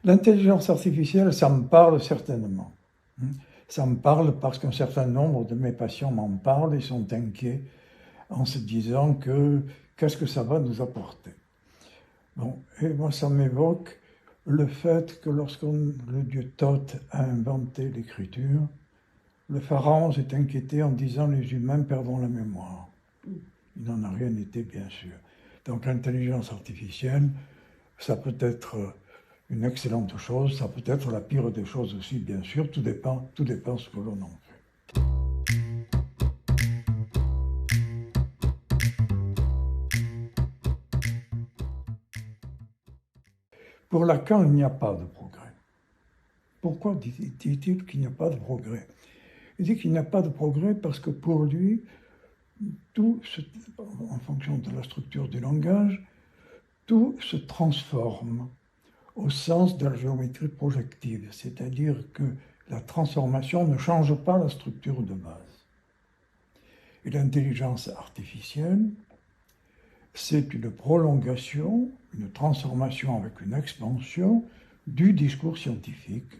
L'intelligence artificielle, ça me parle certainement. Ça me parle parce qu'un certain nombre de mes patients m'en parlent et sont inquiets en se disant que qu'est-ce que ça va nous apporter. Bon, et moi, ça m'évoque le fait que le dieu Thoth a inventé l'écriture, le pharaon s'est inquiété en disant les humains perdront la mémoire. Il n'en a rien été, bien sûr. Donc l'intelligence artificielle, ça peut être une excellente chose, ça peut être la pire des choses aussi, bien sûr, tout dépend ce que l'on en fait. Pour Lacan, il n'y a pas de progrès. Pourquoi dit-il qu'il n'y a pas de progrès? Il dit qu'il n'y a pas de progrès parce que pour lui, en fonction de la structure du langage, tout se transforme au sens de la géométrie projective, c'est-à-dire que la transformation ne change pas la structure de base. Et l'intelligence artificielle, c'est une prolongation, une transformation avec une expansion du discours scientifique,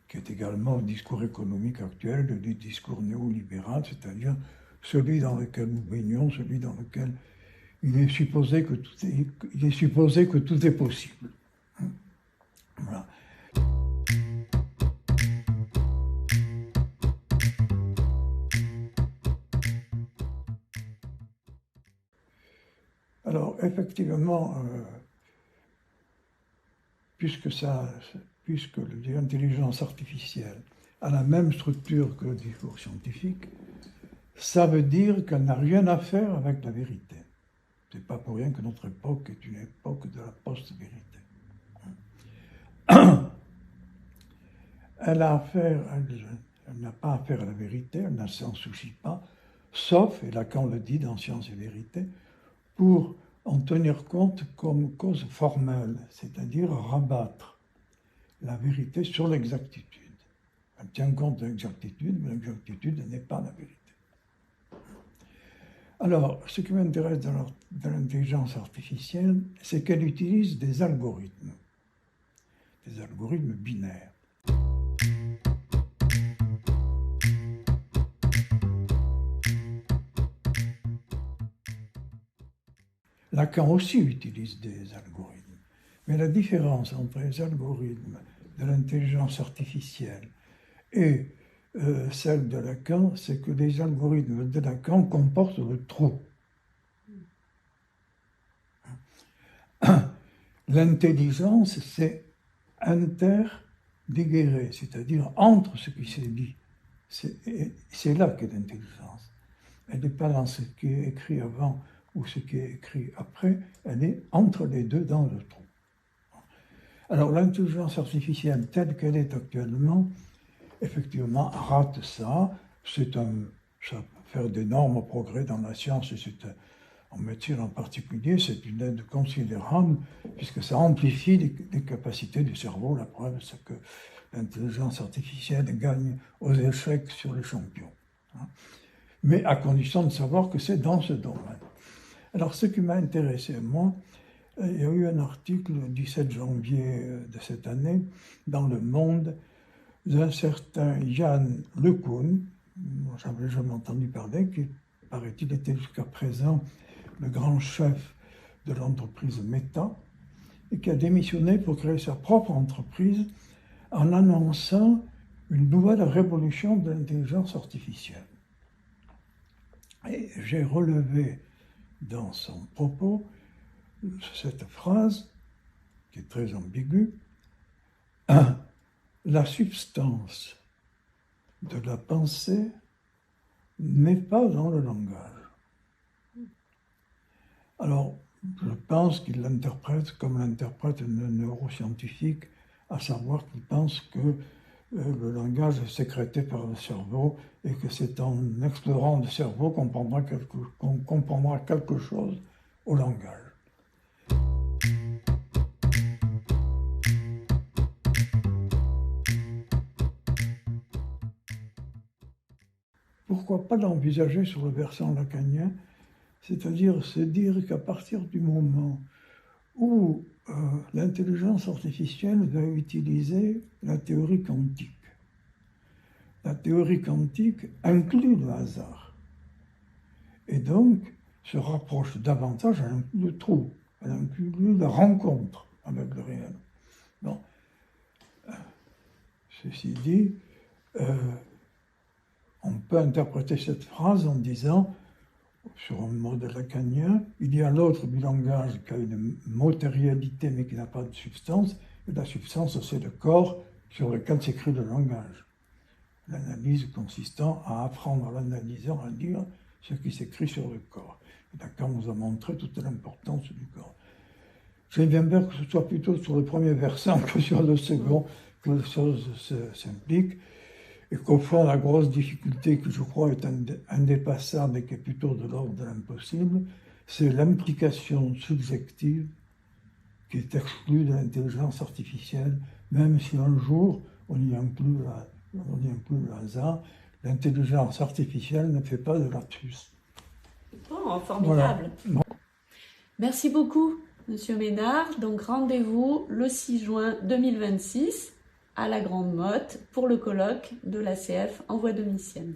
qui est également le discours économique actuel, du discours néolibéral, c'est-à-dire celui dans lequel nous baignons, celui dans lequel il est supposé que tout est possible. Voilà. Alors, effectivement, puisque l'intelligence artificielle a la même structure que le discours scientifique, ça veut dire qu'elle n'a rien à faire avec la vérité. C'est pas pour rien que notre époque est une époque de la post-vérité. Elle n'a pas affaire à la vérité, elle ne s'en soucie pas, sauf, et Lacan le dit dans Science et Vérité, pour en tenir compte comme cause formelle, c'est-à-dire rabattre la vérité sur l'exactitude. Elle tient compte de l'exactitude, mais l'exactitude n'est pas la vérité. Alors, ce qui m'intéresse dans l'intelligence artificielle, c'est qu'elle utilise des algorithmes binaires. Lacan aussi utilise des algorithmes. Mais la différence entre les algorithmes de l'intelligence artificielle et celle de Lacan, c'est que les algorithmes de Lacan comportent le trou. L'intelligence, c'est interdéguerré, c'est-à-dire entre ce qui s'est dit. C'est là qu'est l'intelligence. Elle n'est pas dans ce qui est écrit avant ou ce qui est écrit après, elle est entre les deux dans le trou. Alors l'intelligence artificielle telle qu'elle est actuellement, effectivement, rate ça. Ça peut faire d'énormes progrès dans la science et en médecine en particulier, c'est une aide considérable puisque ça amplifie les capacités du cerveau. La preuve, c'est que l'intelligence artificielle gagne aux échecs sur les champions. Mais à condition de savoir que c'est dans ce domaine. Alors, ce qui m'a intéressé, moi, il y a eu un article le 17 janvier de cette année dans Le Monde d'un certain Yann LeCun, j'avais jamais entendu parler, qui, paraît-il, était jusqu'à présent le grand chef de l'entreprise Meta, et qui a démissionné pour créer sa propre entreprise en annonçant une nouvelle révolution de l'intelligence artificielle. Et j'ai relevé dans son propos cette phrase, qui est très ambiguë, la substance de la pensée n'est pas dans le langage. Alors, je pense qu'il l'interprète comme l'interprète un neuroscientifique, à savoir qu'il pense que le langage est sécrété par le cerveau et que c'est en explorant le cerveau qu'on comprendra quelque chose au langage. Pourquoi pas l'envisager sur le versant lacanien, c'est-à-dire se dire qu'à partir du moment où l'intelligence artificielle va utiliser la théorie quantique. La théorie quantique inclut le hasard. Et donc, se rapproche davantage, elle inclut le trou, elle inclut la rencontre avec le réel. Bon. Ceci dit, on peut interpréter cette phrase en disant, sur un mode lacanien, il y a l'autre du langage qui a une matérialité mais qui n'a pas de substance, et la substance c'est le corps sur lequel s'écrit le langage. L'analyse consistant à apprendre à l'analyseur à lire ce qui s'écrit sur le corps. Et Lacan nous a montré toute l'importance du corps. J'aime bien que ce soit plutôt sur le premier versant que sur le second que les choses s'impliquent, et qu'au fond, la grosse difficulté que je crois est indépassable et qui est plutôt de l'ordre de l'impossible, c'est l'implication subjective qui est exclue de l'intelligence artificielle, même si un jour on y inclut le hasard. L'intelligence artificielle ne fait pas de lapsus. Oh, formidable. Voilà. Merci beaucoup, Monsieur Ménard. Donc rendez-vous le 6 juin 2026 à la Grande Motte pour le colloque de l'ACF en voie domitienne.